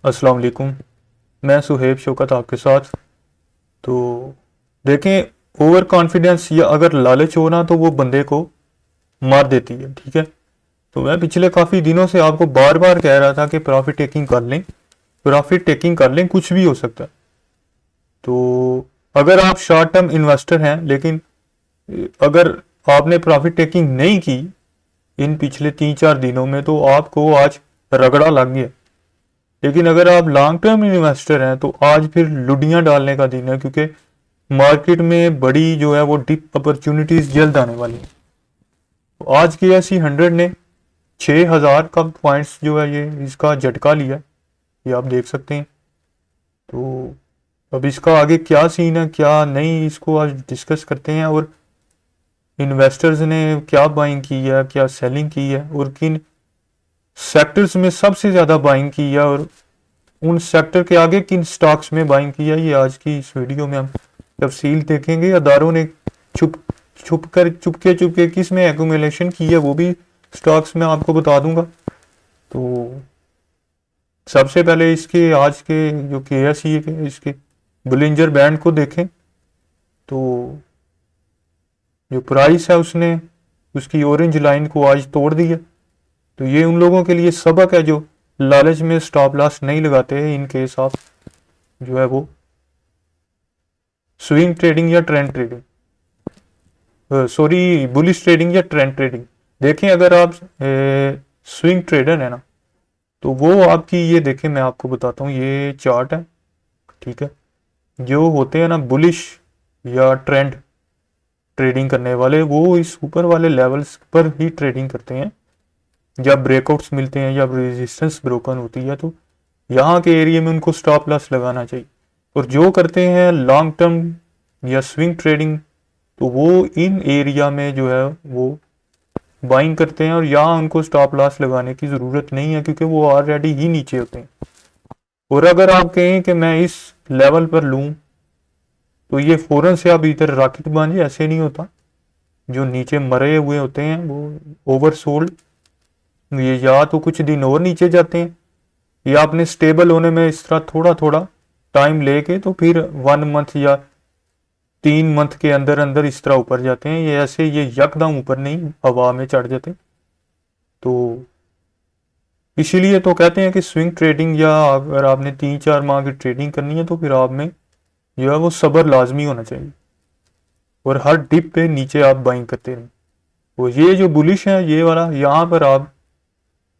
अस्सलाम वालेकुम। मैं सुहेब शौकत आपके साथ। तो देखें, ओवर कॉन्फिडेंस या अगर लालच हो ना तो वो बंदे को मार देती है। ठीक है। तो मैं पिछले काफ़ी दिनों से आपको बार बार कह रहा था कि प्रॉफिट टेकिंग कर लें, प्रॉफिट टेकिंग कर लें, कुछ भी हो सकता है। तो अगर आप शॉर्ट टर्म इन्वेस्टर हैं लेकिन अगर आपने प्रॉफिट टेकिंग नहीं की इन पिछले 3-4 दिनों में तो आपको आज रगड़ा लग गया। लेकिन अगर आप लॉन्ग टर्म इन्वेस्टर हैं तो आज फिर लुडियां डालने का दिन है, क्योंकि मार्केट में बड़ी जो है वो डिप अपॉर्चुनिटीज जल्द आने वाली है। तो आज के एस 100 ने 6,000 का पॉइंट्स जो है ये इसका झटका लिया, ये आप देख सकते हैं। तो अब इसका आगे क्या सीन है क्या नहीं, इसको आज डिस्कस करते हैं। और इन्वेस्टर्स ने क्या बाइंग की है, क्या सेलिंग की है, और किन सेक्टर्स में सबसे ज़्यादा बाइंग की है, और उन सेक्टर के आगे किन स्टॉक्स में बाइंग किया, ये आज की इस वीडियो में हम तफसील देखेंगे। अदारों ने छुप चुपके चुपके किस में एक्यूमुलेशन की है वो भी स्टॉक्स में आपको बता दूंगा। तो सबसे पहले इसके आज के जो के एस ई के इसके बुलिंजर बैंड को देखें तो जो प्राइस है उसने उसकी ऑरेंज लाइन को आज तोड़ दिया। तो ये उन लोगों के लिए सबक है जो लालच में स्टॉप लॉस नहीं लगाते हैं। इन केस आप जो है वो स्विंग ट्रेडिंग या trend trading, sorry bullish trading या ट्रेंड ट्रेडिंग। देखें, अगर आप स्विंग ट्रेडर है ना तो वो आपकी ये देखें, मैं आपको बताता हूँ, ये चार्ट है। ठीक है। जो होते हैं ना बुलिश या ट्रेंड ट्रेडिंग करने वाले, वो इस ऊपर वाले लेवल्स पर ही ट्रेडिंग करते हैं। जब ब्रेकआउट्स मिलते हैं या रेजिस्टेंस ब्रोकन होती है तो यहाँ के एरिया में उनको स्टॉप लॉस लगाना चाहिए। और जो करते हैं लॉन्ग टर्म या स्विंग ट्रेडिंग तो वो इन एरिया में जो है वो बाइंग करते हैं, और यहाँ उनको स्टॉप लॉस लगाने की ज़रूरत नहीं है क्योंकि वो ऑलरेडी ही नीचे होते हैं। और अगर आप कहें कि मैं इस लेवल पर लूँ तो ये फ़ौरन से आप इधर रॉकेट बांधे, ऐसे नहीं होता। जो नीचे मरे हुए होते हैं वो ओवर सोल्ड, ये या तो कुछ दिन और नीचे जाते हैं या आपने स्टेबल होने में इस तरह थोड़ा थोड़ा टाइम लेके तो फिर 1 मंथ या 3 मंथ के अंदर अंदर इस तरह ऊपर जाते हैं। ये ऐसे ये यकदम ऊपर नहीं हवा में चढ़ जाते। तो इसीलिए तो कहते हैं कि स्विंग ट्रेडिंग या अगर आपने 3-4 माह की ट्रेडिंग करनी है तो फिर आप में जो है वो सब्र लाजमी होना चाहिए और हर डिप पे नीचे आप बाइंग करते रहें। वो ये जो बुलिश है ये वाला, यहाँ पर आप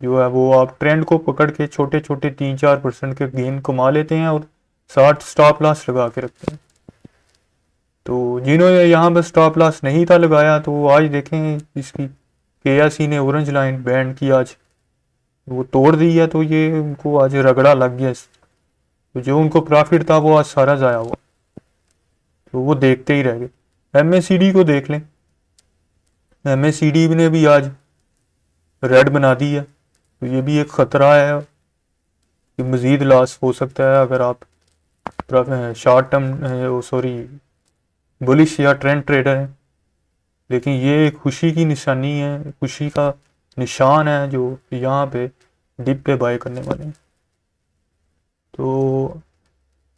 जो है वो आप ट्रेंड को पकड़ के छोटे छोटे 3-4% के गेन कमा लेते हैं और 60 स्टॉप लॉस लगा के रखते हैं। तो जिन्होंने यहाँ पर स्टॉप लॉस नहीं था लगाया तो आज देखें इसकी के ने ऑरेंज लाइन बैंड की आज वो तोड़ दी है, तो ये उनको आज रगड़ा लग गया। तो जो उनको प्रॉफिट था वो आज सारा जाया हुआ, तो वो देखते ही रह गए। एमएससीडी को देख लें, एमएससीडी ने भी आज रेड बना दी है। तो ये भी एक ख़तरा है कि मज़ीद लॉस हो सकता है अगर आप शॉर्ट टर्म सॉरी बुलिश या ट्रेंड ट्रेडर हैं। लेकिन ये खुशी की निशानी है, खुशी का निशान है जो यहाँ पे डिप पे बाय करने वाले हैं। तो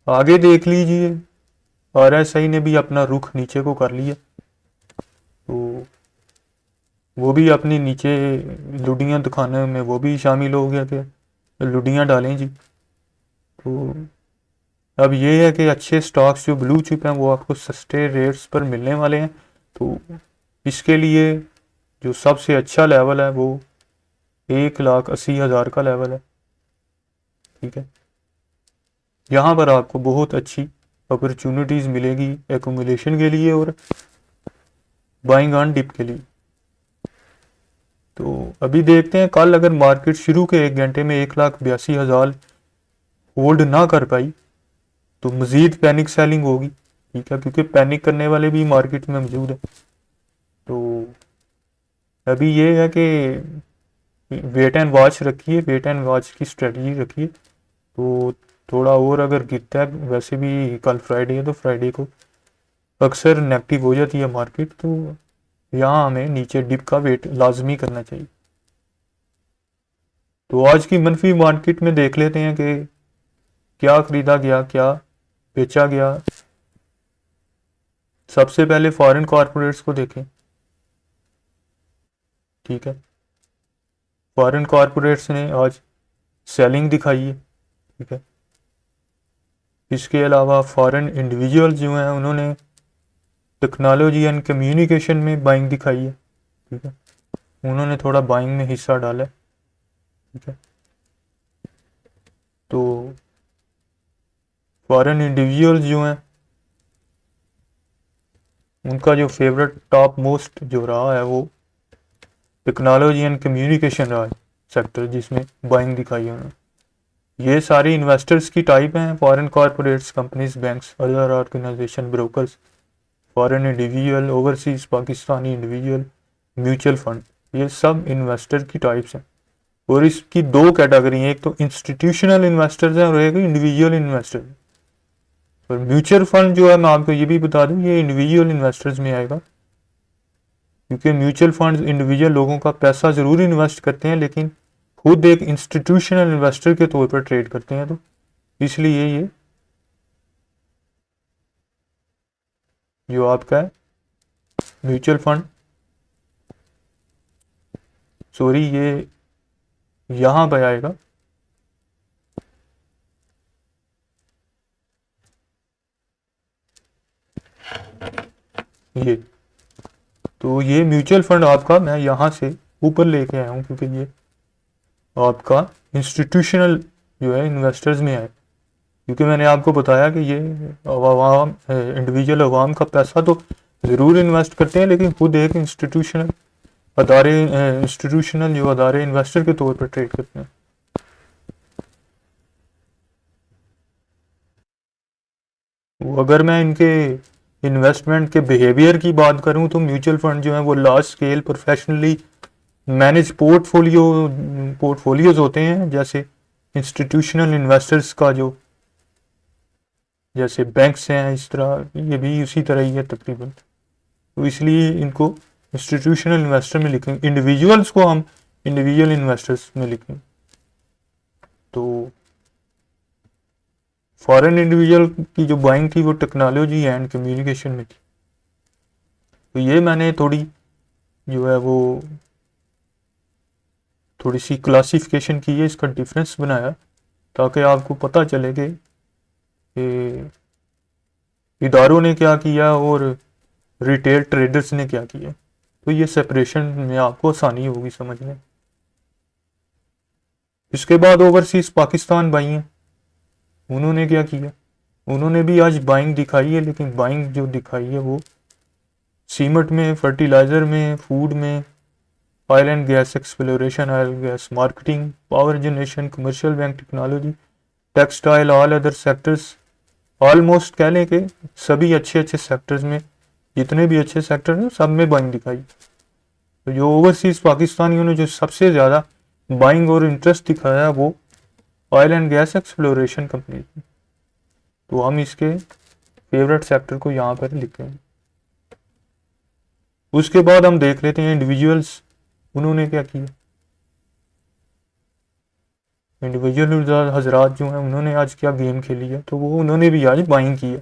आगे देख लीजिए, आरएसआई ने भी अपना रुख नीचे को कर लिया, तो वो भी अपनी नीचे लुडियाँ दिखाने में वो भी शामिल हो गया कि लुडियाँ डालें जी। तो अब ये है कि अच्छे स्टॉक्स जो ब्लू चिप हैं वो आपको सस्ते रेट्स पर मिलने वाले हैं। तो इसके लिए जो सबसे अच्छा लेवल है वो 1,80,000 का लेवल है। ठीक है। यहाँ पर आपको बहुत अच्छी अपॉर्चुनिटीज़ मिलेगी एक्यूमुलेशन के लिए और बाइंग ऑन डिप के लिए। तो अभी देखते हैं, कल अगर मार्केट शुरू के 1 घंटे में 1,82,000 होल्ड ना कर पाई तो मज़ीद पैनिक सेलिंग होगी। ठीक है, क्योंकि पैनिक करने वाले भी मार्केट में मौजूद है। तो अभी ये है कि वेट एंड वॉच रखिए, वेट एंड वॉच की स्ट्रेटजी रखिए। तो थोड़ा और अगर गिरता है, वैसे भी कल फ्राइडे है तो फ्राइडे को अक्सर नेगेटिव हो जाती है मार्केट, तो यहाँ हमें नीचे डिप का वेट लाजमी करना चाहिए। तो आज की मनफी मार्केट में देख लेते हैं कि क्या खरीदा गया, क्या बेचा गया। सबसे पहले फॉरेन कॉरपोरेट्स को देखें, ठीक है। फॉरेन कॉरपोरेट्स ने आज सेलिंग दिखाई है, ठीक है। इसके अलावा फॉरेन इंडिविजुअल्स जो हैं उन्होंने टेक्नोलॉजी एंड कम्युनिकेशन में बाइंग दिखाई है, ठीक है। उन्होंने थोड़ा बाइंग में हिस्सा डाला है, ठीक है। तो फॉरेन इंडिविजुअल्स जो हैं उनका जो फेवरेट टॉप मोस्ट जो रहा है वो टेक्नोलॉजी एंड कम्युनिकेशन रहा है सेक्टर, जिसमें बाइंग दिखाई है उन्होंने। ये सारी इन्वेस्टर्स की टाइप हैं, foreign corporates, companies, banks, other organization, brokers, foreign individual, overseas Pakistani individual, mutual fund. ये सब इन्वेस्टर की टाइप्स हैं। और इसकी दो कैटेगरी हैं, एक तो इंस्टीट्यूशनल इन्वेस्टर्स हैं और एक इंडिविजुअल इन्वेस्टर। और म्यूचुअल फंड जो है, मैं आपको ये भी बता दूं, ये इंडिविजुअल इन्वेस्टर्स में आएगा, क्योंकि म्यूचुअल फंड इंडिविजुअल लोगों का पैसा जरूर इन्वेस्ट करते हैं लेकिन खुद एक इंस्टीट्यूशनल इन्वेस्टर के तौर पर ट्रेड करते हैं। तो इसलिए ये जो आपका है म्यूचुअल फंड, सॉरी, ये यहां पर आएगा, ये। तो ये म्यूचुअल फंड आपका मैं यहां से ऊपर लेके आया हूं, क्योंकि ये आपका इंस्टीट्यूशनल जो है इन्वेस्टर्स में है। क्योंकि मैंने आपको बताया कि ये अवाम, इंडिविजुअल अवाम का पैसा तो ज़रूर इन्वेस्ट करते हैं लेकिन खुद एक इंस्टीट्यूशनल अदारे, इंस्टीट्यूशनल जो अदारे इन्वेस्टर के तौर पर ट्रेड करते हैं। अगर मैं इनके इन्वेस्टमेंट के बिहेवियर की बात करूं तो म्यूचुअल फंड जो है वो large scale professionally manage portfolios होते हैं, जैसे इंस्टीट्यूशनल इन्वेस्टर्स का जो जैसे बैंक्स हैं, इस तरह ये भी उसी तरह ही है तकरीबन। तो इसलिए इनको इंस्टीट्यूशनल इन्वेस्टर में लिखेंगे, इंडिविजुअल्स को हम इंडिविजुअल इन्वेस्टर्स में लिखेंगे। तो फॉरेन इंडिविजुअल की जो बाइंग थी वो टेक्नोलॉजी एंड कम्युनिकेशन में थी। तो ये मैंने थोड़ी जो है वो थोड़ी सी क्लासिफिकेशन की है, इसका डिफरेंस बनाया ताकि आपको पता चले कि इदारों ने क्या किया और रिटेल ट्रेडर्स ने क्या किया। तो ये सेपरेशन में आपको आसानी होगी समझने। इसके बाद ओवरसीज पाकिस्तान भाई हैं, उन्होंने क्या किया, उन्होंने भी आज बाइंग दिखाई है, लेकिन बाइंग जो दिखाई है वो सीमेंट में, फर्टिलाइज़र में, फूड में, oil and gas exploration, oil gas marketing, power generation, commercial bank technology, textile, all other sectors. Almost कह लें कि सभी अच्छे अच्छे सेक्टर्स में, जितने भी अच्छे सेक्टर हैं सब में बाइंग दिखाई। तो जो ओवरसीज पाकिस्तानियों ने जो सबसे ज़्यादा बाइंग और इंटरेस्ट दिखाया वो oil and gas exploration company. तो हम इसके फेवरेट सेक्टर को यहाँ पर लिखेंगे। उसके बाद हम देख लेते हैं इंडिविजुअल्स, उन्होंने क्या किया। इंडिविजुअल हजरात जो हैं उन्होंने आज क्या गेम खेली है, तो वो उन्होंने भी आज बाइंग की है।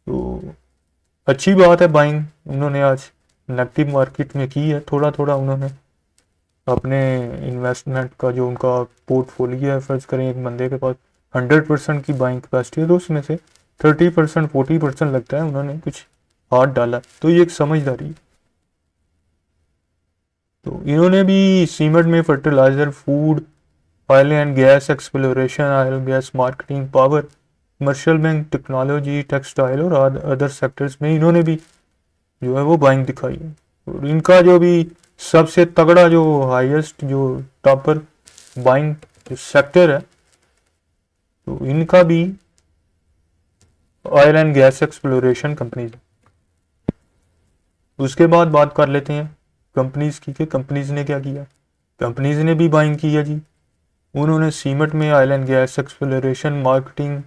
तो अच्छी बात है, बाइंग उन्होंने आज नेगेटिव मार्केट में की है। थोड़ा थोड़ा उन्होंने अपने इन्वेस्टमेंट का जो उनका पोर्टफोलियो है, फर्ज करें एक बंदे के पास 100% की बाइंग कैपेसिटी है तो उसमें से 30% 40% लगता है उन्होंने कुछ हाथ डाला। तो ये एक समझदारी है। तो इन्होंने भी सीमेंट में, fertilizer, food, oil and gas exploration, oil gas marketing, power, commercial bank technology, textile और अदर सेक्टर्स में इन्होंने भी जो है वो बाइंग दिखाई है। और इनका जो भी सबसे तगड़ा जो हाईएस्ट जो टॉपर बाइंग जो सेक्टर है तो इनका भी oil and gas exploration companies. उसके बाद बात कर लेते हैं कंपनीज की कि कंपनीज ने क्या किया। कंपनीज ने भी बाइंग की है जी। उन्होंने सीमेंट में, oil and gas exploration, marketing,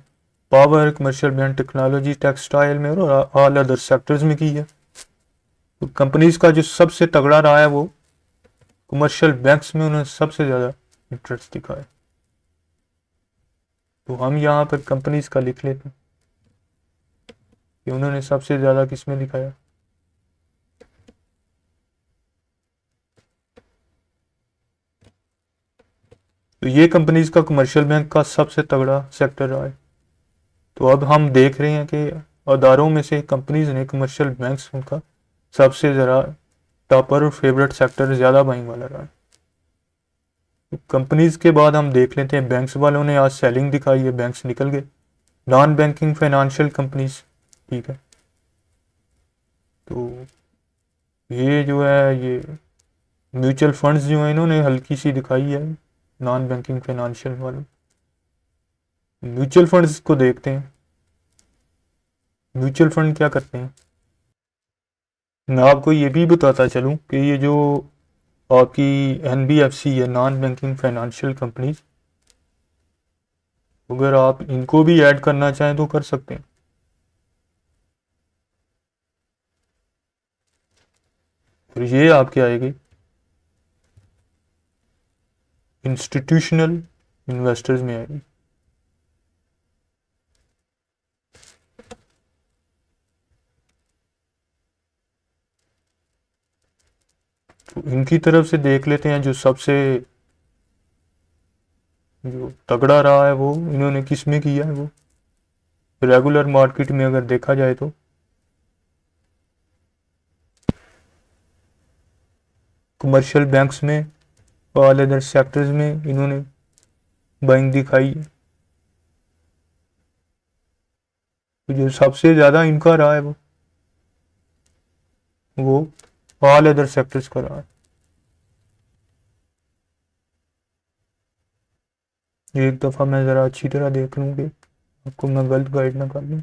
power, commercial bank technology, textile में और ऑल अदर सेक्टर्स में की है। तो कंपनीज का जो सबसे तगड़ा रहा है वो कमर्शियल बैंक्स में, उन्होंने सबसे ज़्यादा इंटरेस्ट दिखाया। तो हम यहाँ पर कंपनीज का लिख लेते हैं कि उन्होंने सबसे ज़्यादा किसमें दिखाया। तो ये कंपनीज का कमर्शियल बैंक का सबसे तगड़ा सेक्टर रहा है। तो अब हम देख रहे हैं कि अदारों में से कंपनीज ने कमर्शियल बैंक्स उनका सबसे ज़रा टॉपर और फेवरेट सेक्टर ज़्यादा बाइंग वाला रहा है। तो कंपनीज के बाद हम देख लेते हैं बैंक्स वालों ने आज सेलिंग दिखाई है, बैंक्स निकल गए। नॉन बैंकिंग फाइनेंशियल कंपनीज, ठीक है। तो ये जो है ये म्यूचुअल फंड्स जो है इन्होंने हल्की सी दिखाई है नॉन बैंकिंग फाइनेंशियल वालों। म्यूचुअल फंड्स को देखते हैं, म्यूचुअल फंड क्या करते हैं। मैं आपको ये भी बताता चलूँ कि ये जो आपकी एनबीएफसी है, नॉन बैंकिंग फाइनेंशियल कंपनीज, अगर आप इनको भी ऐड करना चाहें तो कर सकते हैं। और ये आपकी आएगी इंस्टीट्यूशनल इन्वेस्टर्स में आएगी। तो इनकी तरफ से देख लेते हैं जो सबसे जो तगड़ा रहा है वो इन्होंने किस में किया है। वो रेगुलर मार्केट में अगर देखा जाए तो कमर्शियल बैंक्स में और अदर सेक्टर्स में इन्होंने बाइंग दिखाई है। तो जो सबसे ज़्यादा इनका रहा है वो ऑल अदर सेक्टर्स का रहा है। एक दफ़ा मैं ज़रा अच्छी तरह देख लूँ कि आपको मैं गलत गाइड ना कर लूँ।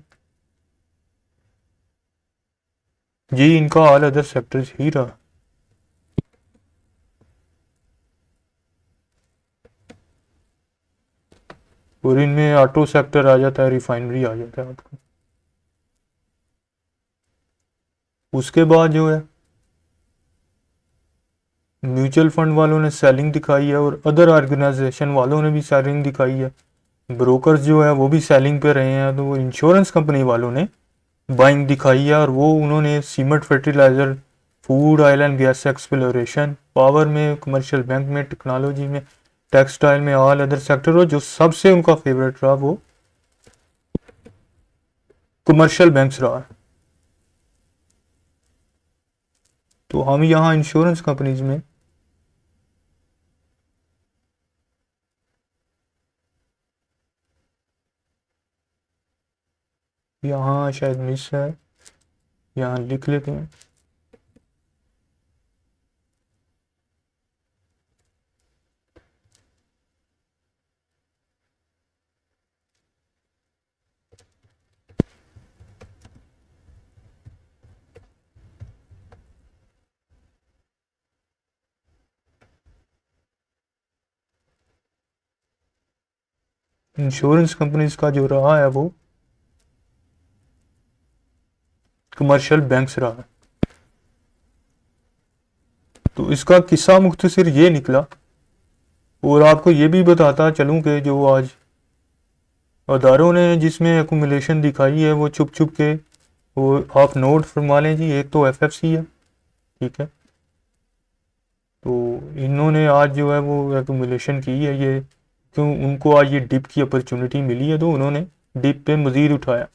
जी इनका ऑल अदर सेक्टर्स ही रहा। और इनमें ऑटो सेक्टर आ जाता है, रिफाइनरी आ जाता है आपका। उसके बाद जो है म्यूचुअल फंड वालों ने सेलिंग दिखाई है और अदर ऑर्गेनाइजेशन वालों ने भी सेलिंग दिखाई है। ब्रोकर्स जो है वो भी सेलिंग पे रहे हैं। तो वो इंश्योरेंस कंपनी वालों ने बाइंग दिखाई है और वो उन्होंने cement, fertilizer, food, oil and gas exploration, power में, कमर्शियल बैंक में, टेक्नोलॉजी में, टेक्सटाइल में, ऑल अदर सेक्टर, और जो सबसे उनका फेवरेट रहा वो कमर्शियल बैंक्स रहा। तो हम यहाँ इंश्योरेंस कंपनीज में यहाँ शायद मिस है, यहाँ लिख लेते हैं। इंश्योरेंस कंपनीज का जो रहा है वो कमर्शियल बैंक्स रहा है। तो इसका किस्सा मुख्तसर ये निकला। और आपको ये भी बताता चलूँ कि जो आज अदारों ने जिसमें एकुमुलेशन दिखाई है वो छुप छुप के, वो आप नोट फरमा लें जी। एक तो एफएफसी है, ठीक है। तो इन्होंने आज जो है वो एकुमुलेशन की है, ये क्यों उनको आज ये डिप की अपॉर्चुनिटी मिली है तो उन्होंने डिप पे मज़ीद उठाया।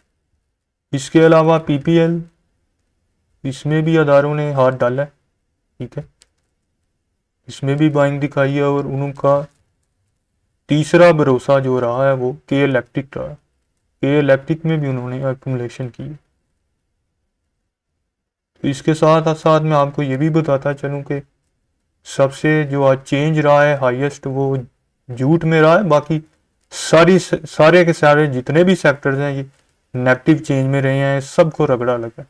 इसके अलावा पीपीएल, इसमें भी अदारों ने हाथ डाला है, ठीक है। इसमें भी बाइंग दिखाई है और उनका तीसरा भरोसा जो रहा है वो के इलेक्ट्रिक रहा। के इलेक्ट्रिक में भी उन्होंने एक्यूमुलेशन की। तो इसके साथ साथ मैं आपको ये भी बताता चलूँ कि सबसे जो आज चेंज रहा है हाईएस्ट वो जूट में रहा है। बाकी सारे के सारे जितने भी सेक्टर्स हैं ये नेगेटिव चेंज में रहे हैं, सबको रगड़ा लगा।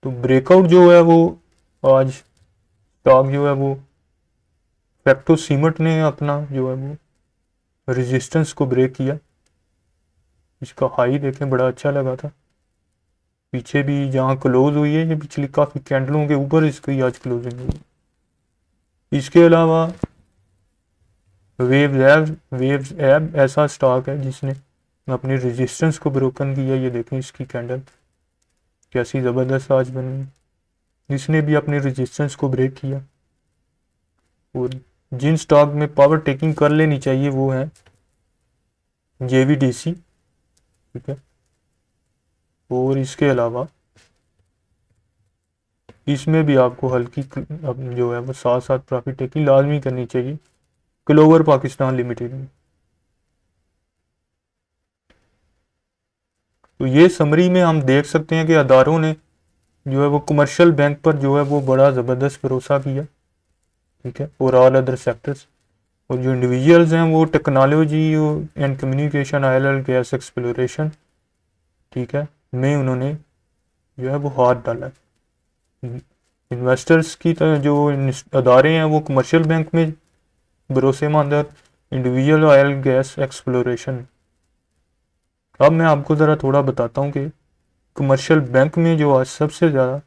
तो ब्रेकआउट जो है वो आज स्टॉक जो है वो फैक्टो सीमेंट ने अपना जो है वो रेजिस्टेंस को ब्रेक किया। इसका हाई देखें बड़ा अच्छा लगा था, पीछे भी जहाँ क्लोज हुई है ये पिछली काफ़ी कैंडलों के ऊपर इसकी आज क्लोजिंग हुई। इसके अलावा वेव्स एब ऐसा स्टॉक है जिसने अपनी रेजिस्टेंस को ब्रोकन किया। ये देखें इसकी कैंडल कैसी ज़बरदस्त आज बनी, जिसने भी अपने रेजिस्टेंस को ब्रेक किया। और जिन स्टॉक में पावर टेकिंग कर लेनी चाहिए वो है JVDC, ठीक है। और इसके अलावा इसमें भी आपको हल्की जो है वो साथ साथ प्रॉफिट टेकिंग लाजमी करनी चाहिए क्लोवर पाकिस्तान लिमिटेड में। तो ये समरी में हम देख सकते हैं कि अदारों ने जो है वो कमर्शियल बैंक पर जो है वो बड़ा ज़बरदस्त भरोसा किया, ठीक है, और ऑल अदर सेक्टर्स। और जो इंडिविजुअल्स हैं वो technology and communication, oil and gas exploration, ठीक है, में उन्होंने जो है वो हाथ डाला है। इन्वेस्टर्स की तरह जो अदारे हैं वो कमर्शियल बैंक में भरोसेमंद है, इंडिविजुअल ऑयल गैस एक्सप्लोरेशन। अब मैं आपको ज़रा थोड़ा बताता हूँ कि कमर्शियल बैंक में जो आज सबसे ज़्यादा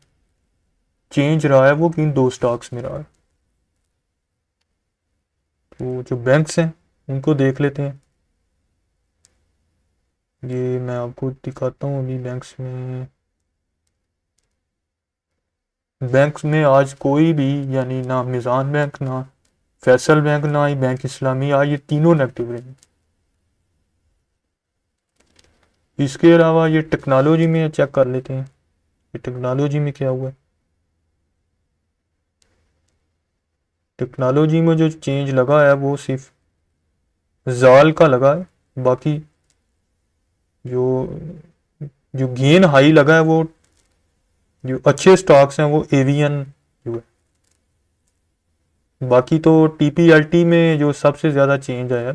चेंज रहा है वो किन दो स्टॉक्स में रहा है। तो जो बैंक्स हैं उनको देख लेते हैं। ये मैं आपको दिखाता हूँ अभी बैंक्स में आज कोई भी, यानी ना मिज़ान बैंक, ना फैसल बैंक, ना ही बैंक इस्लामी, आज ये तीनों नेगेटिव रहे। इसके अलावा ये टेक्नोलॉजी में चेक कर लेते हैं, ये टेक्नोलॉजी में क्या हुआ है। टेक्नोलॉजी में जो चेंज लगा है वो सिर्फ जाल का लगा है, बाकी जो जो गेन हाई लगा है वो जो अच्छे स्टॉक्स हैं वो एवियन जो है। बाकी तो TPLT में जो सबसे ज़्यादा चेंज आया,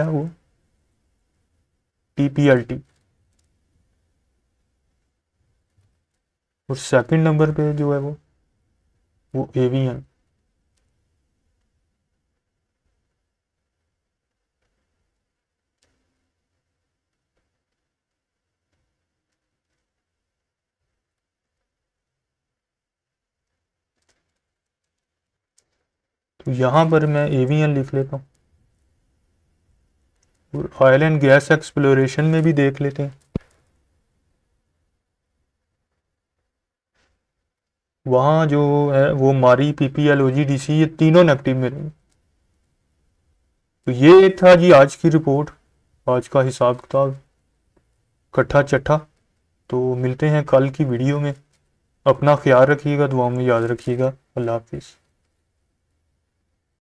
वो TPLT। और सेकंड नंबर पे जो है वो एवियन। तो यहाँ पर मैं एवियन लिख लेता हूँ। और ऑयल एंड गैस एक्सप्लोरेशन में भी देख लेते हैं, वहाँ जो है वो मारी, PPL, OGDC, ये तीनों नेगेटिव में रही। तो ये था जी आज की रिपोर्ट, आज का हिसाब किताब कट्ठा चट्ठा। तो मिलते हैं कल की वीडियो में। अपना ख्याल रखिएगा, दुआ में याद रखिएगा। अल्लाह हाफिज़।